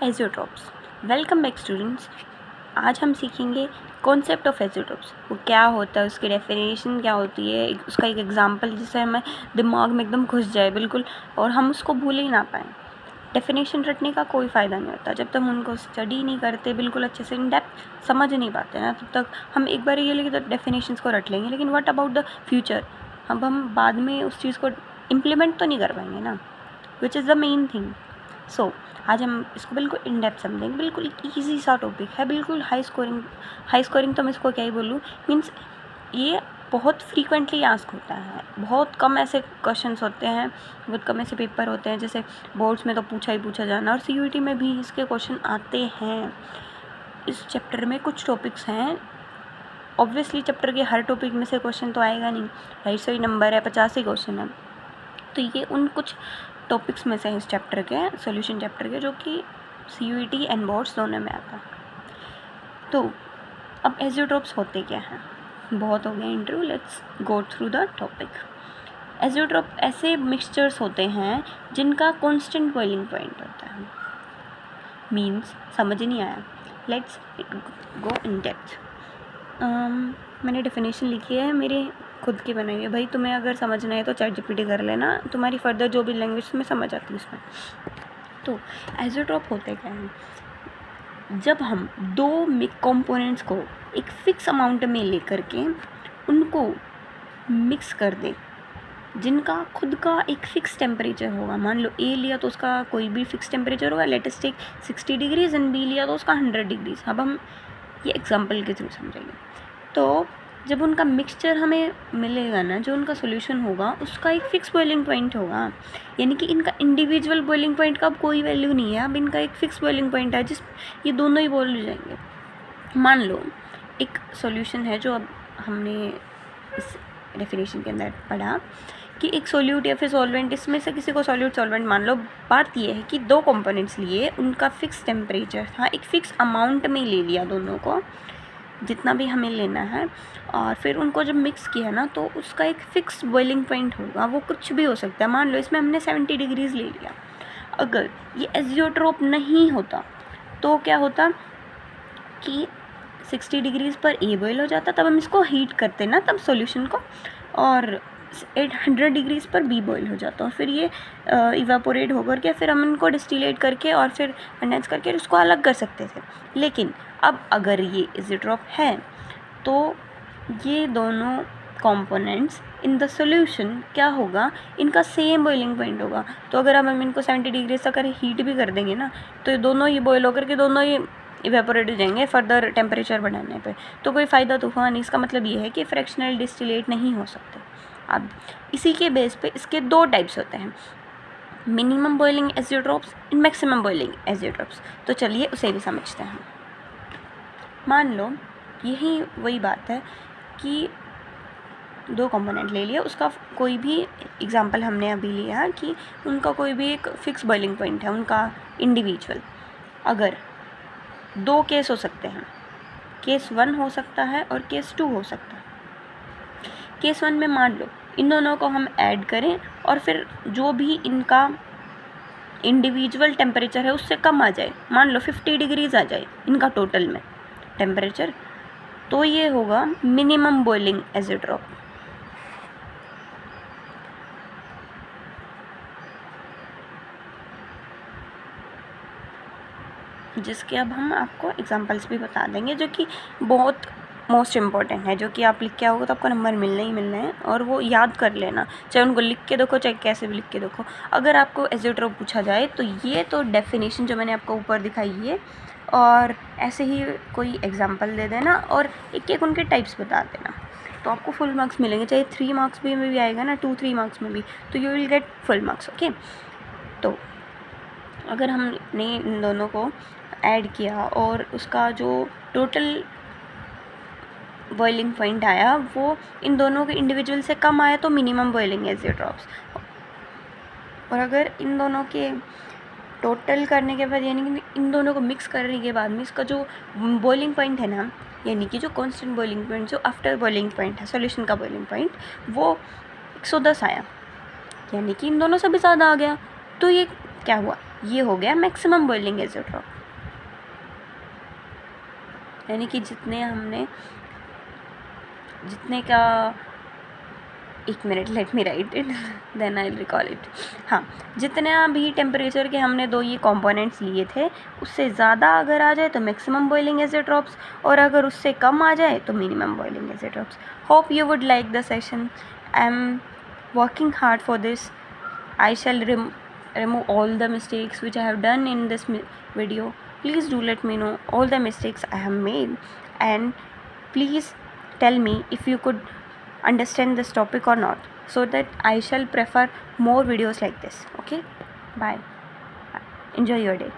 Azeotropes. Welcome back students. आज हम सीखेंगे कॉन्सेप्ट ऑफ एजियोट्रॉप्स। वो क्या होता है, उसकी डेफिनेशन क्या होती है, उसका एक एग्जांपल जिससे हमें दिमाग में एकदम घुस जाए बिल्कुल, और हम उसको भूल ही ना पाएँ। डेफिनेशन रटने का कोई फ़ायदा नहीं होता जब तक हम उनको स्टडी नहीं करते, बिल्कुल अच्छे से इन डेप्थ समझ नहीं पाते ना, तब तक हम एक बार ये लेंगे तो डेफिनेशंस को रट लेंगे, लेकिन व्हाट अबाउट द फ्यूचर, अब हम बाद में उस चीज़ को इम्प्लीमेंट तो नहीं कर पाएंगे ना, which is the main thing. So आज हम इसको बिल्कुल इन डेप्थ समझेंगे। बिल्कुल एक ईजी सा टॉपिक है, बिल्कुल हाई स्कोरिंग तो मैं इसको क्या ही बोलूँ, मीन्स ये बहुत फ्रीक्वेंटली आस्क होता है। बहुत कम ऐसे क्वेश्चंस होते हैं, बहुत कम ऐसे पेपर होते हैं जैसे बोर्ड्स में तो पूछा जाना, और CUET में भी इसके क्वेश्चन आते हैं। इस चैप्टर में कुछ टॉपिक्स हैं, ऑब्वियसली चैप्टर के हर टॉपिक में से क्वेश्चन तो आएगा नहीं, 250 नंबर है, 50 ही क्वेश्चन है, तो ये उन कुछ टॉपिक्स में से इस चैप्टर के, सॉल्यूशन चैप्टर के, जो कि CUET एंड बोर्ड्स दोनों में आता है। तो अब एजियोट्रॉप्स होते क्या हैं? बहुत हो गया intro, let's go through the topic. Azeotrope ऐसे मिक्सचर्स होते हैं जिनका कांस्टेंट बॉइलिंग पॉइंट होता है। मीन्स समझ नहीं आया, लेट्स गो इन डेप्थ। मैंने डेफिनेशन लिखी है, मेरे खुद की बनाई है। भाई तुम्हें अगर समझना है तो ChatGPT कर लेना, तुम्हारी फर्दर जो भी लैंग्वेज में समझ आती है उसमें। तो एजियोट्रॉप होते क्या हैं? जब हम दो कंपोनेंट्स को एक फिक्स अमाउंट में लेकर के उनको मिक्स कर दें, जिनका खुद का एक फ़िक्स टेम्परेचर होगा। मान लो A लिया तो उसका कोई भी फिक्स टेम्परेचर होगा, let us take 60 degrees, and B लिया तो उसका 100 डिग्रीज। अब हम ये एग्जांपल के थ्रू समझेंगे। तो जब उनका मिक्सचर हमें मिलेगा ना, जो उनका सोल्यूशन होगा, उसका एक फ़िक्स बॉइलिंग पॉइंट होगा। यानी कि इनका इंडिविजुअल बॉइलिंग पॉइंट का अब कोई वैल्यू नहीं है, अब इनका एक फ़िक्स बॉइलिंग पॉइंट है जिस ये दोनों ही बॉईल हो जाएंगे। मान लो एक सॉल्यूशन है, जो अब हमने इस डेफिनेशन के अंदर पढ़ा कि एक सोल्यूट या फिर सॉल्वेंट, इसमें से किसी को सोल्यूट सॉल्वेंट मान लो। बात ये है कि दो कंपोनेंट्स लिए, उनका फिक्स टेम्परेचर था, एक फ़िक्स अमाउंट में ले लिया दोनों को, जितना भी हमें लेना है, और फिर उनको जब मिक्स किया ना, तो उसका एक फ़िक्स बॉइलिंग पॉइंट होगा। वो कुछ भी हो सकता है। मान लो इसमें हमने 70 डिग्रीज़ ले लिया। अगर ये एजियोट्रॉप नहीं होता तो क्या होता कि 60 डिग्रीज़ पर A बॉयल हो जाता, तब हम इसको हीट करते ना तब सॉल्यूशन को, और 800 डिग्रीज़ पर B बॉयल हो जाता, और फिर ये इवापोरेट होकर के फिर हम इनको डिस्टिलेट करके और फिर कंडेंस करके उसको अलग कर सकते थे। लेकिन अब अगर ये एजियोट्रॉप है तो ये दोनों कंपोनेंट्स इन द सॉल्यूशन क्या होगा, इनका सेम बॉइलिंग पॉइंट होगा। तो अगर हम इनको 70 डिग्री तक अगर हीट भी कर देंगे ना, तो ये दोनों ही बॉयल होकर के दोनों ही इवेपोरेट हो जाएंगे फर्दर टेम्परेचर बढ़ाने पे। तो कोई फ़ायदा तो हुआ नहीं। इसका मतलब ये है कि फ्रैक्शनल डिस्टिलेट नहीं हो सकते। अब इसी के बेस पे इसके दो टाइप्स होते हैं, minimum boiling azeotropes and maximum boiling azeotropes. तो चलिए उसे भी समझते हैं। मान लो यही वही बात है कि दो कंपोनेंट ले लिया, उसका कोई भी एग्जांपल हमने अभी लिया कि उनका कोई भी एक फ़िक्स बॉइलिंग पॉइंट है, उनका इंडिविजुअल। अगर दो केस हो सकते हैं, केस 1 हो सकता है और केस 2 हो सकता है। केस 1 में मान लो इन दोनों को हम ऐड करें और फिर जो भी इनका इंडिविजुअल टेम्परेचर है उससे कम आ जाए, मान लो 50 डिग्रीज़ आ जाए इनका टोटल में टेम्परेचर, तो ये होगा मिनिमम बॉइलिंग एजियोट्रॉप। जिसके अब हम आपको एग्जांपल्स भी बता देंगे, जो कि बहुत मोस्ट इम्पॉर्टेंट है, जो कि आप लिख के आओगे तो आपको नंबर मिलने ही मिलने हैं, और वो याद कर लेना, चाहे उनको लिख के देखो चाहे कैसे भी लिख के देखो। अगर आपको एजियोट्रॉप पूछा जाए तो ये तो डेफिनेशन जो मैंने आपको ऊपर दिखाई है, और ऐसे ही कोई एग्जांपल दे देना और एक एक उनके टाइप्स बता देना, तो आपको फुल मार्क्स मिलेंगे। चाहे 3 मार्क्स में भी आएगा ना, 2-3 मार्क्स में भी, तो you will get full marks. Okay, तो अगर हमने इन दोनों को ऐड किया और उसका जो टोटल बॉइलिंग पॉइंट आया वो इन दोनों के इंडिविजुअल से कम आया, तो मिनिमम बॉइलिंग एजियोट्रॉप्स। और अगर इन दोनों के टोटल करने के बाद, यानी कि इन दोनों को मिक्स करने के बाद में इसका जो बॉइलिंग पॉइंट है ना, यानी कि जो कांस्टेंट बॉइलिंग पॉइंट, जो आफ्टर बॉइलिंग पॉइंट है, सॉल्यूशन का बॉइलिंग पॉइंट, वो 110 आया, यानी कि इन दोनों से भी ज़्यादा आ गया। तो ये क्या हुआ, ये हो गया मैक्सिमम बॉइलिंग एज़ोट्रॉप, यानी कि जितने का, एक minute, let me write it then I recall it. हाँ, जितना भी टेम्परेचर के हमने दो ये कंपोनेंट्स लिए थे, उससे ज़्यादा अगर आ जाए तो मैक्सिमम बॉइलिंग एज़ोट्रॉप्स, और अगर उससे कम आ जाए तो minimum boiling azeotropes. Hope you would like the session. I am working hard for this. I shall remove all the mistakes which I have done in this video. Please do let me know all the mistakes I have made, and please tell me if you could understand this topic or not, so that I shall prefer more videos like this. Okay, bye. Enjoy your day.